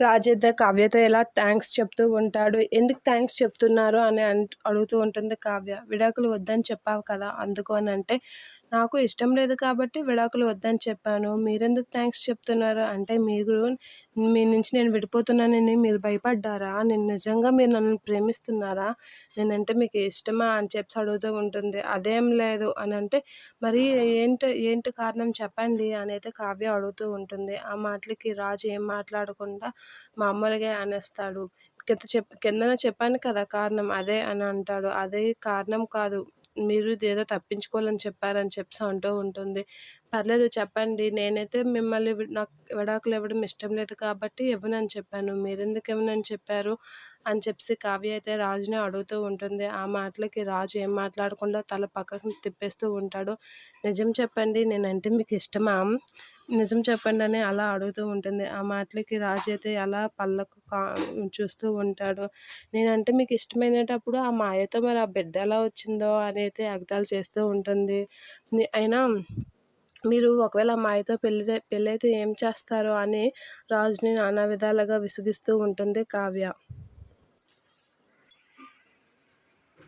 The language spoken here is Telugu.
రాజైతే కావ్యతో ఎలా థ్యాంక్స్ చెప్తూ ఉంటాడు. ఎందుకు థ్యాంక్స్ చెప్తున్నారు అని అడుగుతూ ఉంటుంది కావ్య. విడాకులు వద్దని చెప్పావు కదా అందుకు అనంటే, నాకు ఇష్టం లేదు కాబట్టి విడాకులు వద్దని చెప్పాను. మీరెందుకు థ్యాంక్స్ చెప్తున్నారు అంటే, మీరు మీ నుంచి నేను విడిపోతున్నానని మీరు భయపడ్డారా? నిజంగా మీరు నన్ను ప్రేమిస్తున్నారా? నేనంటే మీకు ఇష్టమా అని చెప్పి అడుగుతూ ఉంటుంది. అదేం లేదు అనంటే, మరి ఏంటి కారణం చెప్పండి అనైతే కావ్య అడుగుతూ ఉంటుంది. ఆ మాటలకి రాజు ఏం మాట్లాడకుండా మామూలుగా అనేస్తాడు. కిందన చెప్పాను కదా కారణం అదే అని అంటాడు. అదే కారణం కాదు. మీరు ఇదేదో తప్పించుకోవాలని చెప్పారని చెప్పేసి అంటూ ఉంటుంది. పర్లేదు చెప్పండి. నేనైతే మిమ్మల్ని నాకు విడాకులు ఇవ్వడం ఇష్టం లేదు కాబట్టి ఇవ్వనని చెప్పాను. మీరెందుకు ఇవ్వనని చెప్పారు? అని చెప్పేసి కావ్య అయితే రాజుని అడుగుతూ ఉంటుంది. ఆ మాటలకి రాజు ఏం మాట్లాడకుండా తల పక్కకు తిప్పేస్తూ ఉంటాడు. నిజం చెప్పండి, నేనంటే మీకు ఇష్టమా? నిజం చెప్పండి అని అలా అడుగుతూ ఉంటుంది. ఆ మాటలకి రాజు అయితే అలా పళ్ళకు చూస్తూ ఉంటాడు. నేనంటే మీకు ఇష్టమైనటప్పుడు ఆ మాయతో మరి ఆ బిడ్డ ఎలా వచ్చిందో అని అయితే ఎగతాళి చేస్తూ ఉంటుంది. అయినా మీరు ఒకవేళ ఆ మాయతో పెళ్ళైతే ఏం చేస్తారు అని రాజుని నానా విధాలుగా విసిగిస్తూ ఉంటుంది కావ్య.